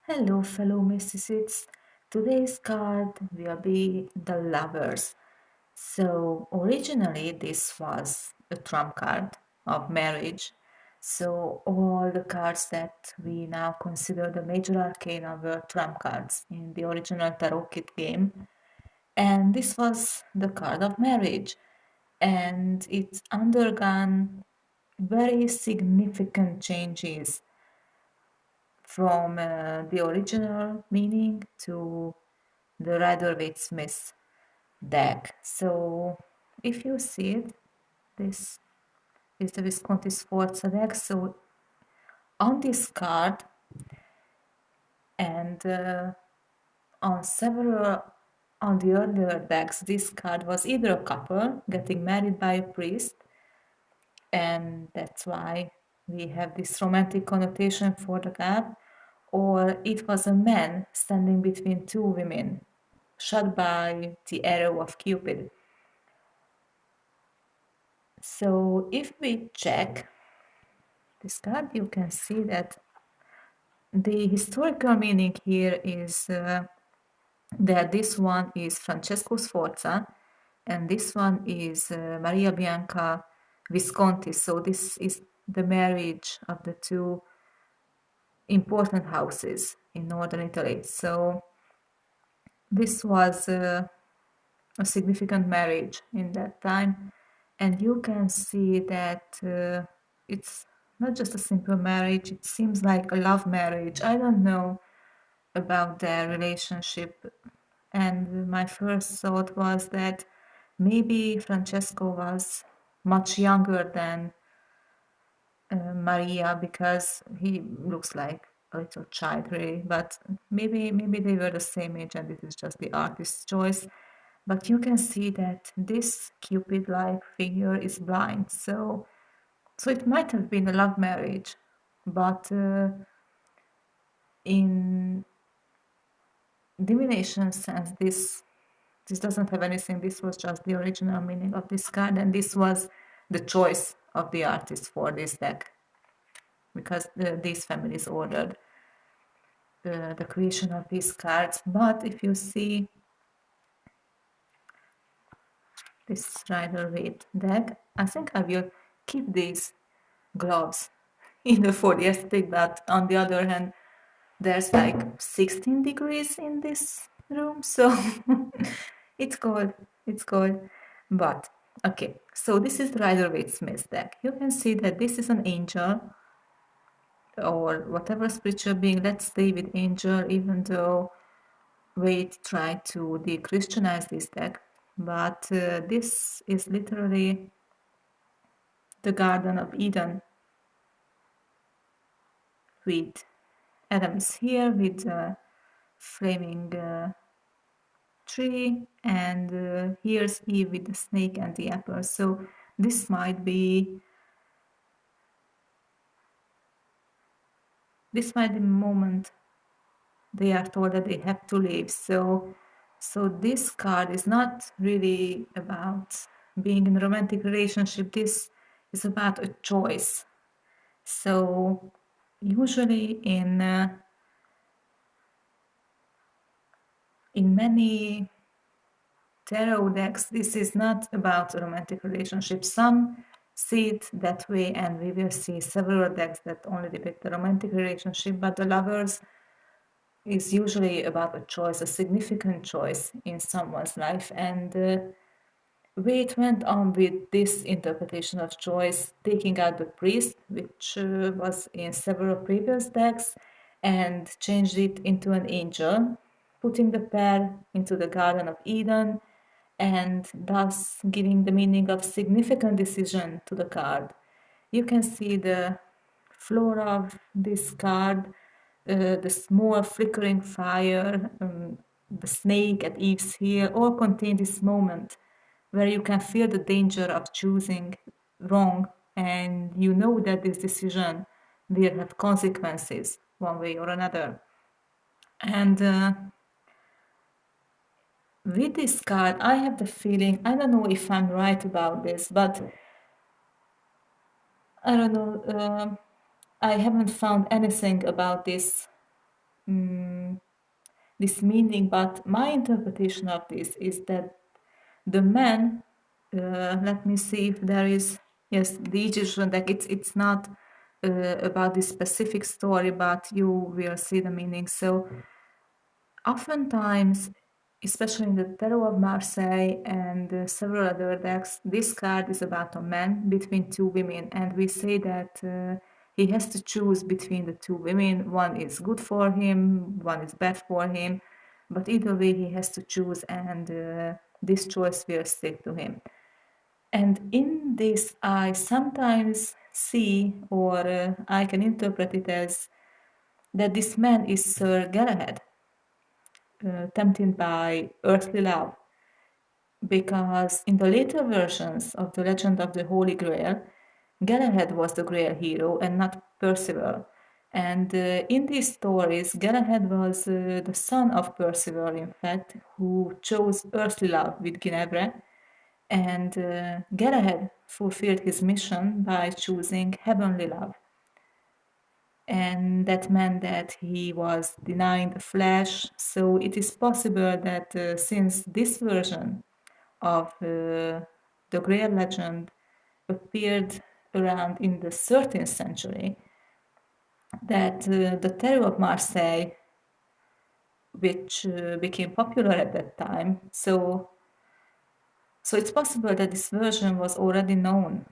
Hello, fellow mysticists. Today's card will be the Lovers. So, originally, this was a trump card of marriage. So, all the cards that we now consider the major arcana were trump cards in the original Tarot kit game. And this was the card of marriage. And it's undergone very significant changes from the original meaning to the Rider-Waite-Smith deck. So if you see it, this is the Visconti-Sforza deck. So on this card and on the earlier decks, this card was either a couple getting married by a priest, and that's why we have this romantic connotation for the card, or it was a man standing between two women, shot by the arrow of Cupid. So if we check this card, you can see that the historical meaning here is that this one is Francesco Sforza and this one is Maria Bianca Visconti. So this is the marriage of the two important houses in northern Italy. So this was a significant marriage in that time, and you can see that it's not just a simple marriage, it seems like a love marriage. I don't know about their relationship, and my first thought was that maybe Francesco was much younger than Maria, because he looks like a little child really, but maybe they were the same age and this is just the artist's choice. But you can see that this Cupid-like figure is blind, so it might have been a love marriage, but in divination sense, this doesn't have anything. This was just the original meaning of this card, and this was the choice of the artist for this deck, because these families ordered the creation of these cards. But if you see this Rider-Waite deck, I think I will keep these gloves either for the aesthetic, but on the other hand, there's like 16 degrees in this room, so it's cold, it's cold. But okay, so this is the Rider-Waite-Smith deck. You can see that this is an angel or whatever spiritual being. Let's stay with angel, even though Waite tried to de-Christianize this deck. But this is literally the Garden of Eden, with Adam is here with a flaming tree, and here's Eve with the snake and the apple. So this might be the moment they are told that they have to leave. So this card is not really about being in a romantic relationship. This is about a choice. So usually in many tarot decks, this is not about a romantic relationship. Some see it that way, and we will see several decks that only depict a romantic relationship, but the Lovers is usually about a choice, a significant choice in someone's life. And Waite went on with this interpretation of choice, taking out the priest, which was in several previous decks, and changed it into an angel, putting the pair into the Garden of Eden, and thus giving the meaning of significant decision to the card. You can see the floor of this card, the small flickering fire, the snake at Eve's heel, all contain this moment where you can feel the danger of choosing wrong, and you know that this decision will have consequences one way or another. And with this card, I have the feeling, I don't know if I'm right about this, but I don't know, I haven't found anything about this this meaning, but my interpretation of this is that the man, let me see if there is, yes, the Egyptian deck, it's not about this specific story, but you will see the meaning. So oftentimes, especially in the Tarot of Marseille and several other decks, this card is about a man between two women, and we say that he has to choose between the two women. One is good for him, one is bad for him, but either way he has to choose, and this choice will stick to him. And in this, I sometimes see, or I can interpret it as, that this man is Sir Galahad, tempted by earthly love, because in the later versions of the legend of the Holy Grail, Galahad was the Grail hero and not Percival. And in these stories, Galahad was the son of Percival, in fact, who chose earthly love with Guinevere. And Galahad fulfilled his mission by choosing heavenly love. And that meant that he was denying the flesh. So it is possible that since this version of the Grail legend appeared around in the 13th century, that the Tarot of Marseille, which became popular at that time, so it's possible that this version was already known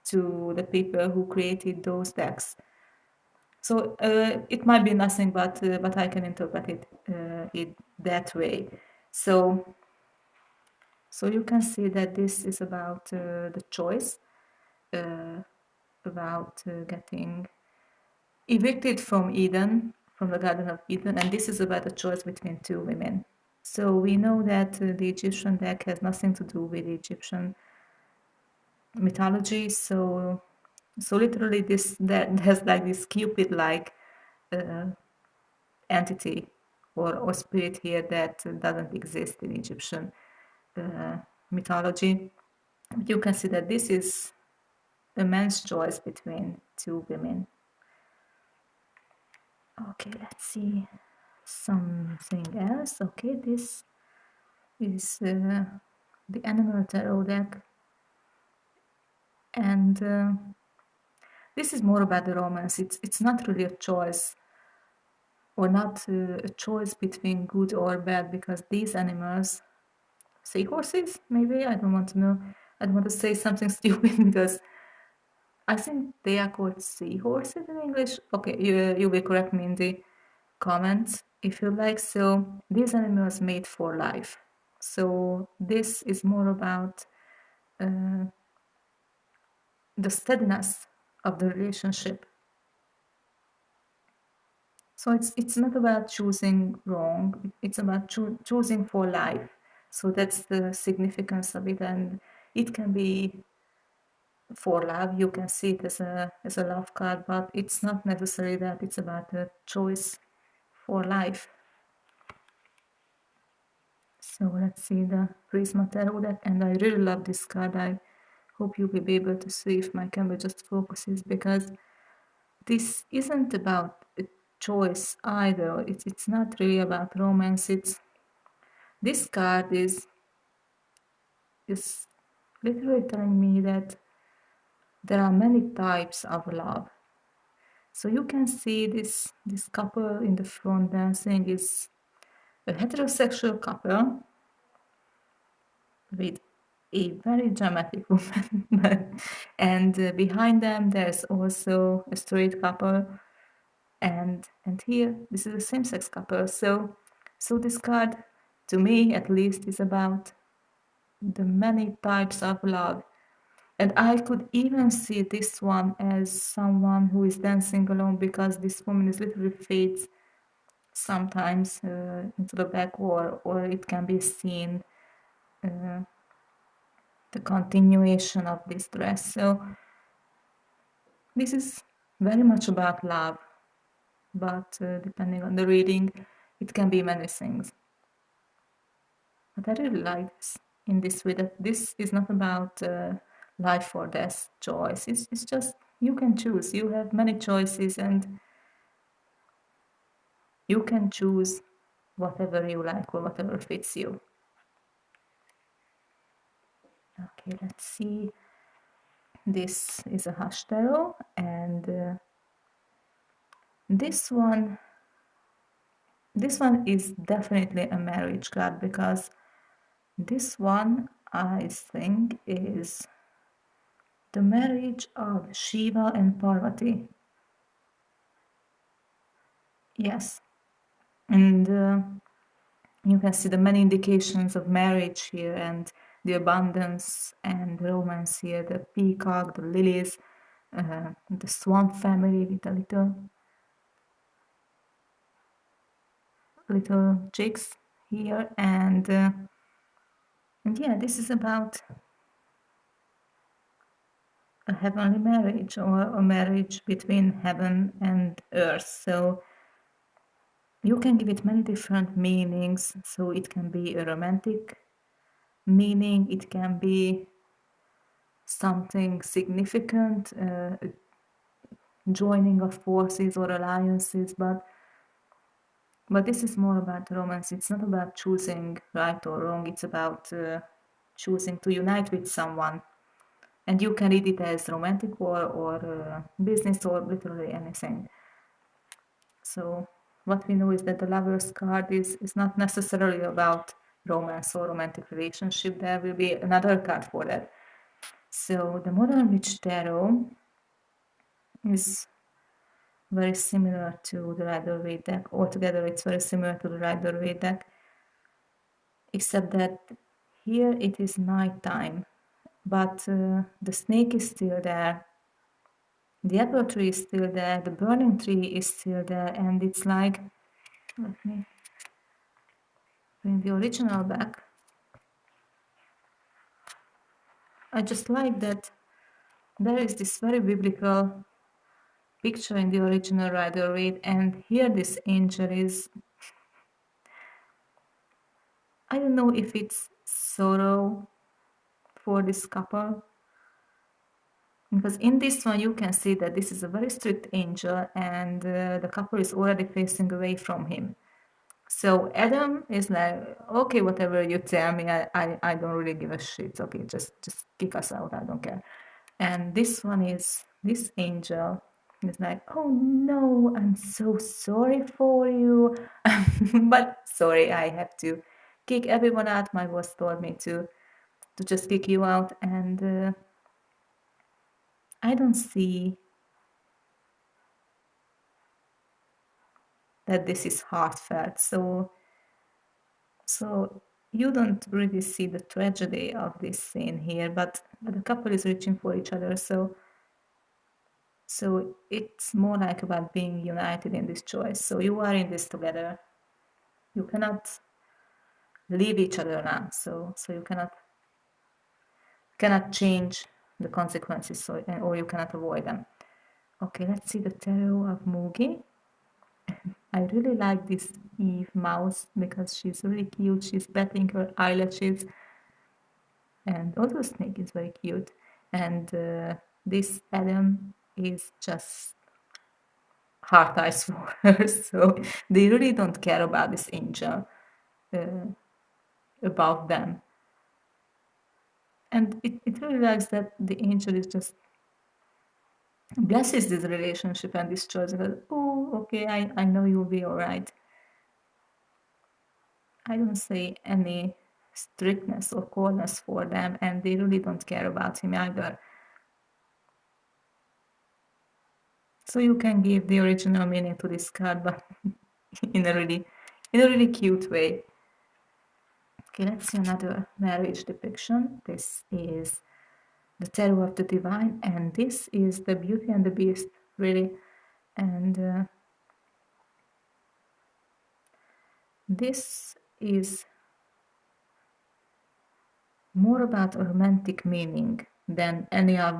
to the people who created those decks. So it might be nothing, but I can interpret it that way. So you can see that this is about the choice, about getting evicted from Eden, from the Garden of Eden, and this is about a choice between two women. So we know that the Egyptian deck has nothing to do with Egyptian mythology. So literally this that has like this Cupid-like entity or spirit here that doesn't exist in Egyptian mythology. You can see that this is a man's choice between two women. Okay, let's see something else. Okay, this is the Anima Tarot deck, and this is more about the romance. It's not really a choice, or not a choice between good or bad, because these animals, seahorses, maybe, I don't want to know. I don't want to say something stupid because I think they are called seahorses in English. Okay, you will correct me in the comments if you like. So these animals made for life. So this is more about the steadiness of the relationship. So it's not about choosing wrong. It's about choosing for life. So that's the significance of it, and it can be for love. You can see it as a love card, but it's not necessary that it's about a choice for life. So let's see the Prisma Tarot deck, and I really love this card. I hope you will be able to see if my camera just focuses, because this isn't about a choice either. It's not really about romance. This card is literally telling me that there are many types of love. So you can see this couple in the front dancing is a heterosexual couple with a very dramatic woman. And behind them there's also a straight couple, and here this is a same-sex couple. So this card, to me at least, is about the many types of love. And I could even see this one as someone who is dancing alone, because this woman is literally fades sometimes into the back, or it can be seen the continuation of this dress. So this is very much about love, but depending on the reading, it can be many things. But I really like this in this way, that this is not about life or death choice. It's just you can choose. You have many choices, and You can choose whatever you like or whatever fits you. Okay, let's see. This is a Hush Tarot, and this one is definitely a marriage card, because this one, I think, is the marriage of Shiva and Parvati. Yes, and you can see the many indications of marriage here, and the abundance and romance here, the peacock, the lilies, the swan family with the little chicks here, and yeah, this is about a heavenly marriage, or a marriage between heaven and earth. So you can give it many different meanings. So it can be a romantic meaning, it can be something significant, joining of forces or alliances, but this is more about romance. It's not about choosing right or wrong, it's about choosing to unite with someone. And you can read it as romantic or business or literally anything. So what we know is that the Lover's card is not necessarily about romance or romantic relationship. There will be another card for that. So the Modern Witch Tarot is very similar to the Rider-Waite deck. Altogether, it's very similar to the Rider-Waite deck, except that here it is nighttime, but the snake is still there, the apple tree is still there, the burning tree is still there, and it's like, let me bring the original back. I just like that there is this very biblical picture in the original Rider-Waite, and here this angel is, I don't know if it's sorrow for this couple, because in this one you can see that this is a very strict angel, and the couple is already facing away from him. So Adam is like, okay, whatever you tell me, I don't really give a shit. Okay, just kick us out, I don't care. And this one is, this angel is like, oh no, I'm so sorry for you. But sorry, I have to kick everyone out. My boss told me to just kick you out. And I don't see that this is heartfelt. So you don't really see the tragedy of this scene here, but the couple is reaching for each other. So it's more like about being united in this choice. So you are in this together. You cannot leave each other now. So you cannot change the consequences, or you cannot avoid them. Okay, let's see the tarot of Mugi. I really like this Eve mouse because she's really cute. She's patting her eyelashes, and also snake is very cute. And this Adam is just heart eyes for her. So they really don't care about this angel above them. And it really likes that the angel is just blesses this relationship and this choice. Because, oh, okay, I know you'll be all right. I don't say any strictness or coldness for them, and they really don't care about him either. So you can give the original meaning to this card, but in a really cute way. Okay, let's see another marriage depiction. This is the Tarot of the Divine, and this is the Beauty and the Beast, really. And this is more about a romantic meaning than any of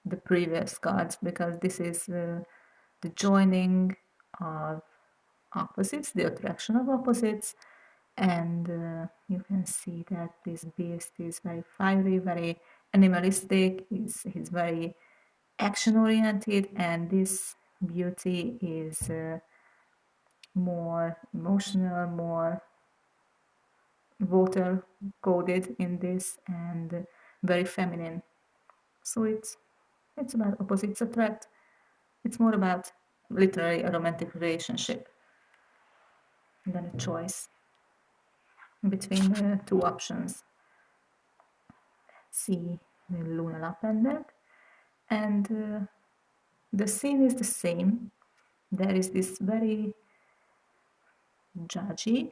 the previous cards, because this is the joining of opposites, the attraction of opposites, and you can see that this beast is very fiery, very animalistic, he's very action oriented, and this beauty is more emotional, more water coded in this, and very feminine. So it's about opposites attract. It's more about literally a romantic relationship than a choice between the two options. See the Lunalapin deck, and the scene is the same. There is this very judgy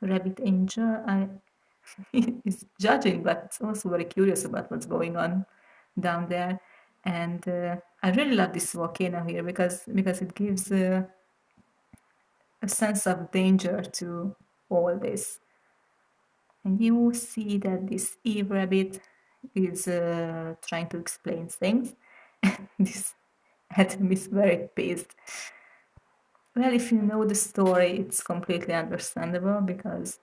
rabbit angel. Is judging, but it's also very curious about what's going on down there. And I really love this volcano here because it gives a sense of danger to all this. And you see that this Eve rabbit is trying to explain things. This atom is very pissed. Well, if you know the story, it's completely understandable because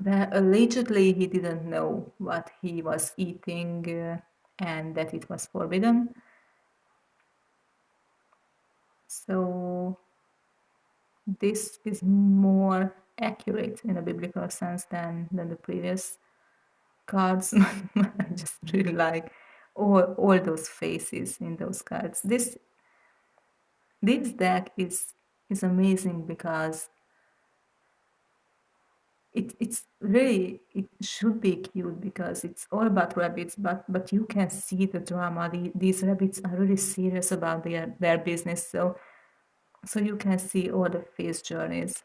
allegedly he didn't know what he was eating and that it was forbidden. So this is more accurate in a biblical sense than the previous cards. I just really like all those faces in those cards. This deck is amazing because it's really, it should be cute because it's all about rabbits, but you can see the drama. These rabbits are really serious about their business, so you can see all the face journeys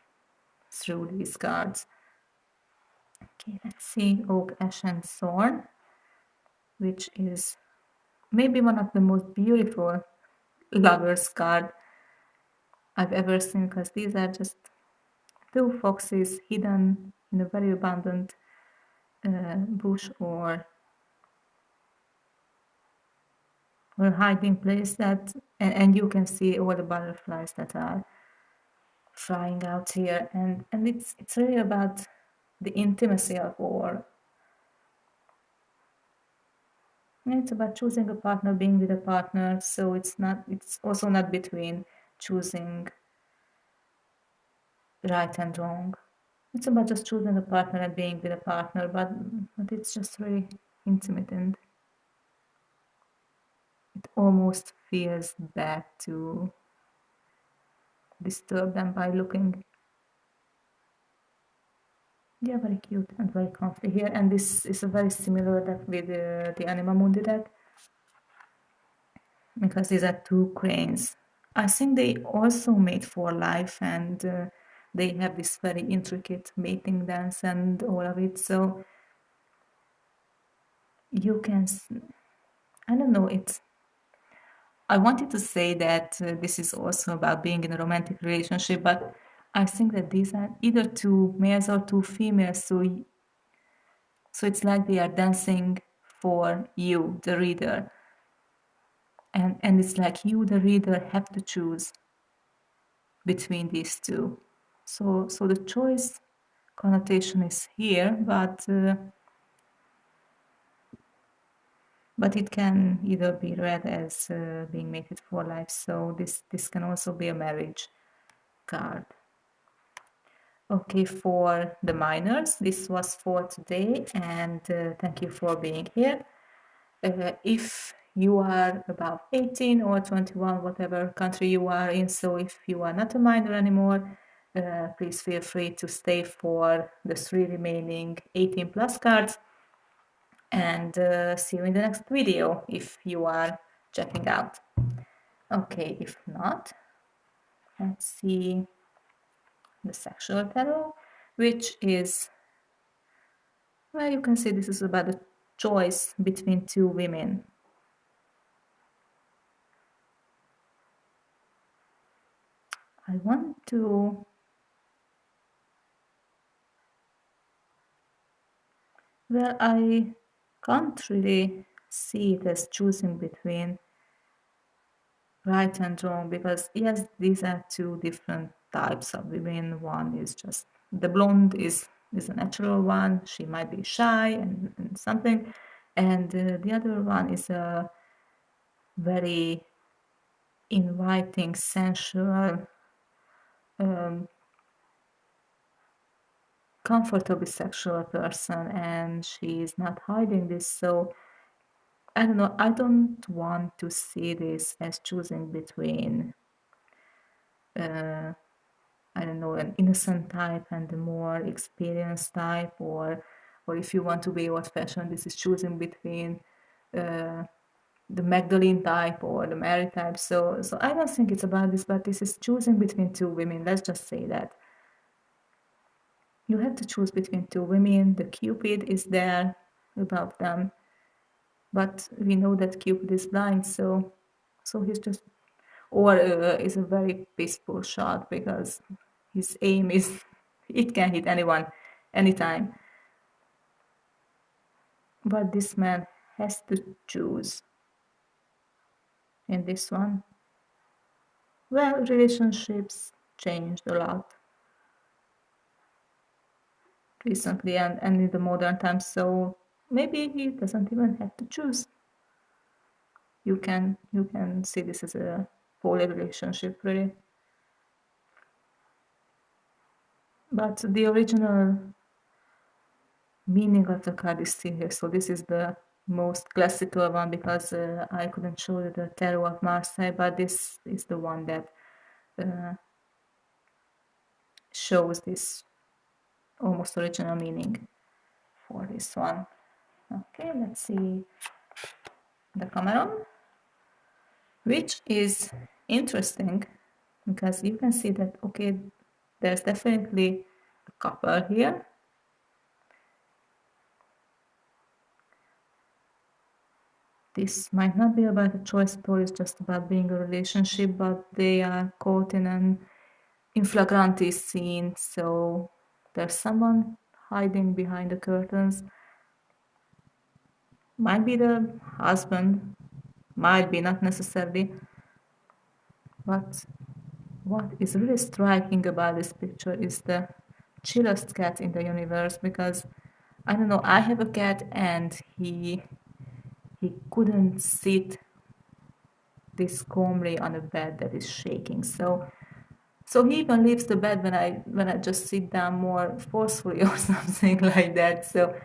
through these cards. Okay, let's see Oak, Ash, and Thorn, which is maybe one of the most beautiful lovers card I've ever seen, because these are just two foxes hidden in a very abundant bush or hiding place, that and you can see all the butterflies that are flying out here, and it's really about the intimacy of all. It's about choosing a partner, being with a partner. So it's also not between choosing right and wrong. It's about just choosing a partner and being with a partner, but it's just really intimate, and it almost feels bad to disturb them by looking. Yeah, very cute and very comfy here. And this is a very similar deck with the Anima Mundi deck, because these are two cranes. I think they also mate for life, and they have this very intricate mating dance and all of it. So you can, I don't know, I wanted to say that this is also about being in a romantic relationship, but I think that these are either two males or two females. So it's like they are dancing for you, the reader. And it's like you, the reader, have to choose between these two. So the choice connotation is here, but it can either be read as being mated for life. So this can also be a marriage card. Okay, for the minors, this was for today, and thank you for being here. If you are about 18 or 21, whatever country you are in, so if you are not a minor anymore, please feel free to stay for the 3 remaining 18 plus cards, and see you in the next video if you are checking out. Okay, if not, let's see the sexual tarot, which is, well, you can see this is about a choice between two women. I want to, well, I can't really see it as choosing between right and wrong, because yes, these are two different types of women. One is just, the blonde is a natural one, she might be shy and something, and the other one is a very inviting, sensual, comfortably sexual person, and she's not hiding this. So I don't know, I don't want to see this as choosing between I don't know, an innocent type and a more experienced type, or if you want to be old-fashioned, this is choosing between the Magdalene type or the Mary type. So I don't think it's about this, but this is choosing between two women. Let's just say that you have to choose between two women. The Cupid is there above them, but we know that Cupid is blind, so he's just, or is a very peaceful shot because his aim is it can hit anyone anytime. But this man has to choose in this one. Well, relationships changed a lot recently and in the modern times, so maybe he doesn't even have to choose. You can see this as a poly relationship, really. But the original meaning of the card is still here. So this is the most classical one because I couldn't show you the Tarot of Marseille, but this is the one that shows this almost original meaning for this one. Okay, let's see the Decameron, which is interesting because you can see that, okay, there's definitely a couple here. This might not be about a choice at all, it's just about being a relationship, but they are caught in an in flagranti scene, so there's someone hiding behind the curtains. Might be the husband, might be, not necessarily. But what is really striking about this picture is the chillest cat in the universe, because I don't know, I have a cat and he couldn't sit this calmly on a bed that is shaking. So he even leaves the bed when I just sit down more forcefully or something like that. So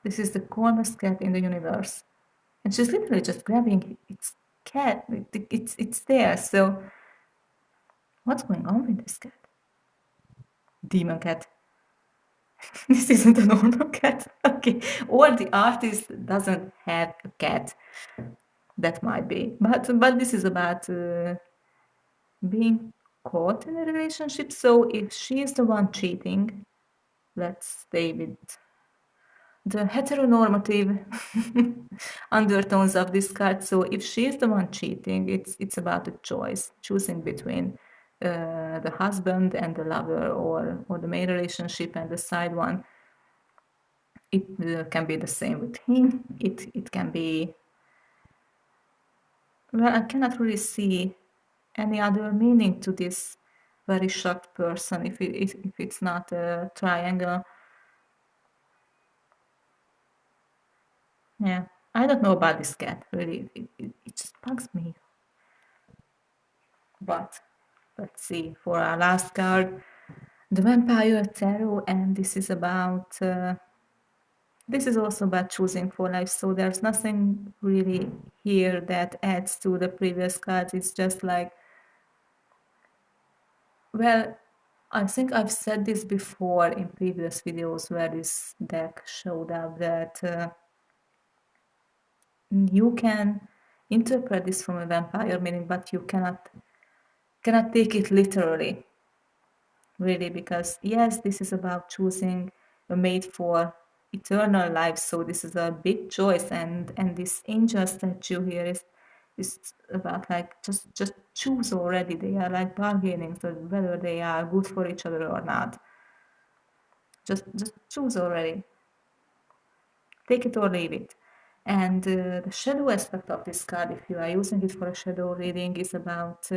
this is the calmest cat in the universe, and she's literally just grabbing its cat. It's there. So what's going on with this cat? Demon cat. This isn't a normal cat. Okay, or the artist doesn't have a cat. That might be, but this is about being caught in a relationship. So if she is the one cheating, let's stay with the heteronormative undertones of this card. So if she is the one cheating, it's about a choice, choosing between the husband and the lover, or the main relationship and the side one. It can be the same with him. It can be, well, I cannot really see any other meaning to this very shocked person if it's not a triangle. Yeah, I don't know about this cat, really. It just bugs me. But let's see, for our last card, the Vampire Tarot, and this is about, this is also about choosing for life. So there's nothing really here that adds to the previous cards. It's just like, well, I think I've said this before in previous videos where this deck showed up, that you can interpret this from a vampire meaning, but you cannot take it literally, really, because yes, this is about choosing a mate for eternal life. So this is a big choice, and this angel statue here is about like just choose already. They are like bargaining, so whether they are good for each other or not. Just choose already. Take it or leave it. And the shadow aspect of this card, if you are using it for a shadow reading, is about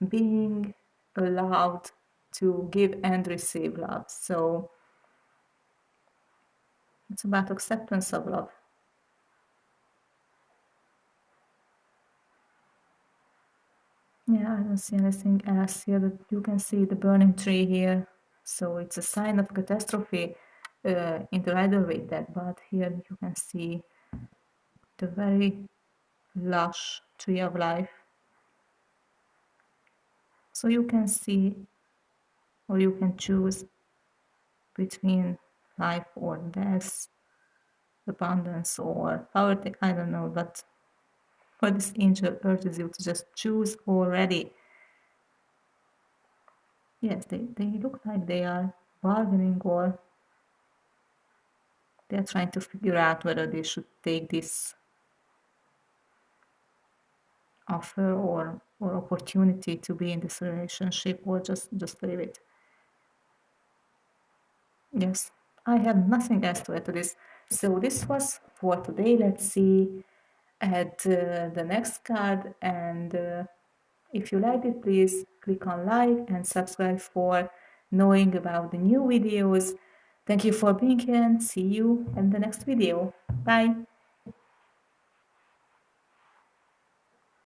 being allowed to give and receive love. So it's about acceptance of love. Yeah, I don't see anything else here. That you can see the burning tree here. So it's a sign of catastrophe in the Rider-Waite deck, but here you can see the very lush tree of life. So you can see, or you can choose between life or death, abundance or poverty, I don't know, but this angel urges you to just choose already. Yes, they look like they are bargaining, or they are trying to figure out whether they should take this offer or opportunity to be in this relationship, or just leave it. Yes, I have nothing else to add to this. So this was for today. Let's see at the next card, and if you liked it, please click on like and subscribe for knowing about the new videos. Thank you for being here, and see you in the next video. Bye.